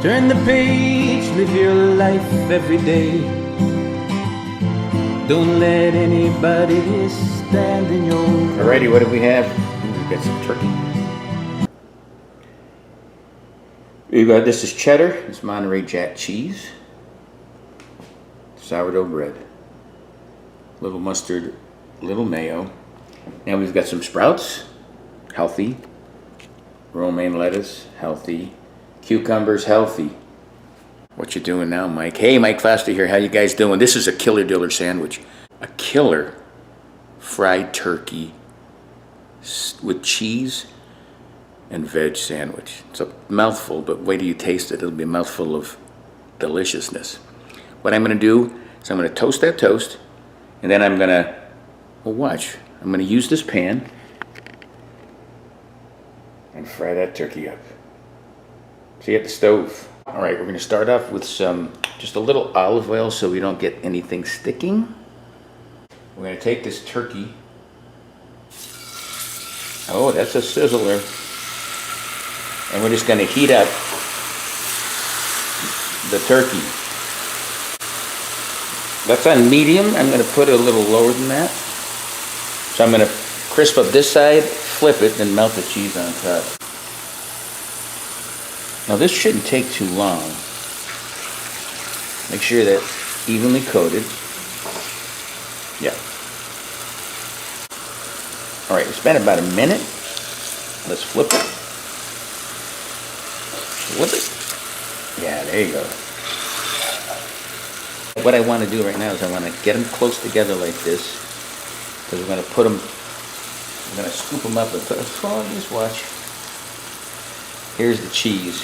Turn the page, live your life every day. Don't let anybody stand in your way. Alrighty, what do we have? We've got some turkey. This is cheddar, it's Monterey Jack cheese, sourdough bread, little mustard, little mayo. Now we've got some sprouts, healthy, romaine lettuce, healthy, cucumbers, healthy. What you doing now, Mike? Hey, Mike Foster here. How you guys doing? This is a killer diller sandwich. A killer fried turkey with cheese and veg sandwich. It's a mouthful, but wait till you taste it. It'll be a mouthful of deliciousness. What I'm going to do is I'm going to toast that toast, and then I'm going to, well, watch. I'm going to use this pan and fry that turkey up. See you at the stove. All right, we're going to start off with just a little olive oil so we don't get anything sticking. We're going to take this turkey. Oh, that's a sizzler. And we're just going to heat up the turkey. That's on medium. I'm going to put it a little lower than that. So I'm going to crisp up this side, flip it, then melt the cheese on top. Now this shouldn't take too long. Make sure that's evenly coated. Yeah. All right, we spent about a minute. Let's flip it. Flip it. Yeah, there you go. What I want to do right now is I want to get them close together like this, because we're going to put them, we're going to scoop them up and put them, oh, just watch. Here's the cheese.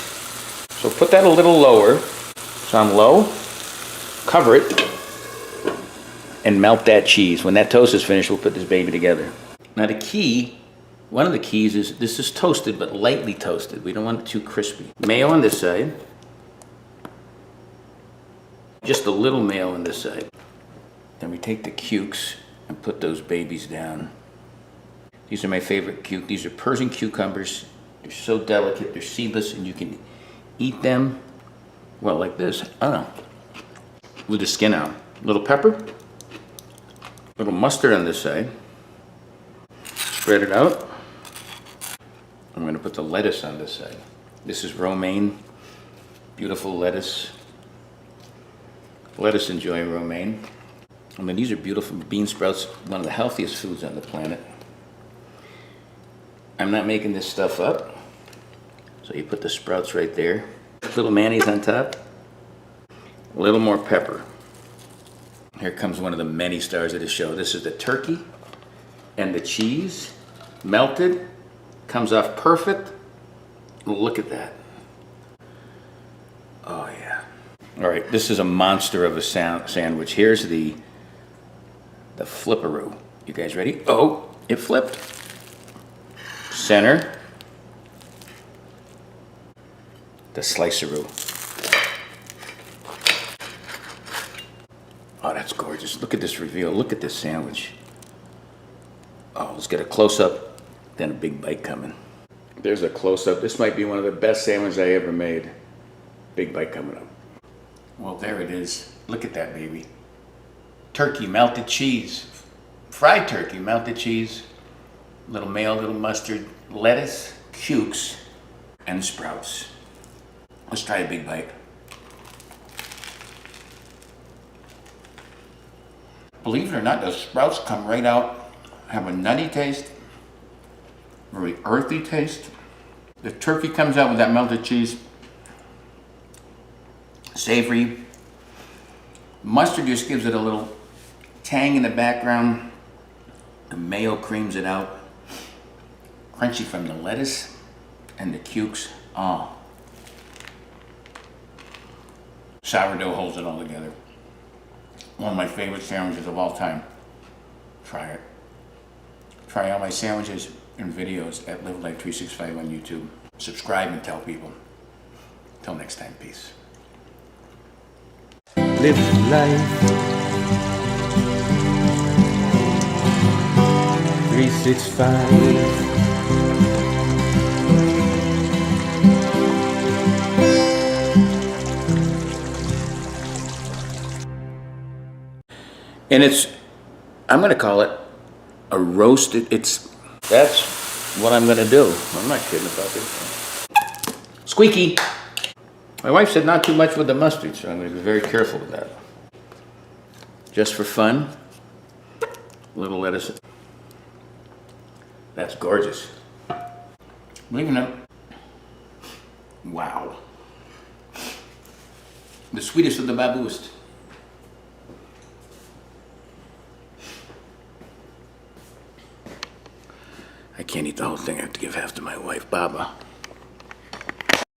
So put that a little lower, so I'm low, cover it, and melt that cheese. When that toast is finished, we'll put this baby together. Now the key, one of the keys is this is toasted, but lightly toasted. We don't want it too crispy. Mayo on this side. Just a little mayo on this side. Then we take the cukes and put those babies down. These are my favorite cuke. These are Persian cucumbers. They're so delicate, they're seedless, and you can eat them, well, like this, I don't know, with the skin out. A little pepper, a little mustard on this side. Spread it out. I'm going to put the lettuce on this side. This is romaine, beautiful lettuce. Let us enjoy romaine. I mean, these are beautiful bean sprouts, one of the healthiest foods on the planet. I'm not making this stuff up. So you put the sprouts right there. A little mayonnaise on top. A little more pepper. Here comes one of the many stars of the show. This is the turkey and the cheese melted. Comes off perfect. Look at that. Oh yeah. All right, this is a monster of a sandwich. Here's the flipperoo. You guys ready? Oh, it flipped. Center. The sliceroo. Oh, that's gorgeous. Look at this reveal. Look at this sandwich. Oh, let's get a close-up, then a big bite coming. There's a close-up. This might be one of the best sandwiches I ever made. Big bite coming up. Well, there it is. Look at that, baby. Turkey, melted cheese. Fried turkey, melted cheese. Little mayo, little mustard, lettuce, cukes, and sprouts. Let's try a big bite. Believe it or not, the sprouts come right out, have a nutty taste, very earthy taste. The turkey comes out with that melted cheese, savory. Mustard just gives it a little tang in the background. The mayo creams it out. Crunchy from the lettuce and the cukes. Oh. Sourdough holds it all together. One of my favorite sandwiches of all time. Try it. Try all my sandwiches and videos at Live Life 365 on YouTube. Subscribe and tell people. Till next time, peace. Live life 365. And I'm gonna call it a roasted, that's what I'm gonna do. I'm not kidding about this. Squeaky. My wife said not too much with the mustard, so I'm gonna be very careful with that. Just for fun, a little lettuce. That's gorgeous. Leaving it. Wow. The sweetest of the baboost. I can't eat the whole thing. I have to give half to my wife, Baba.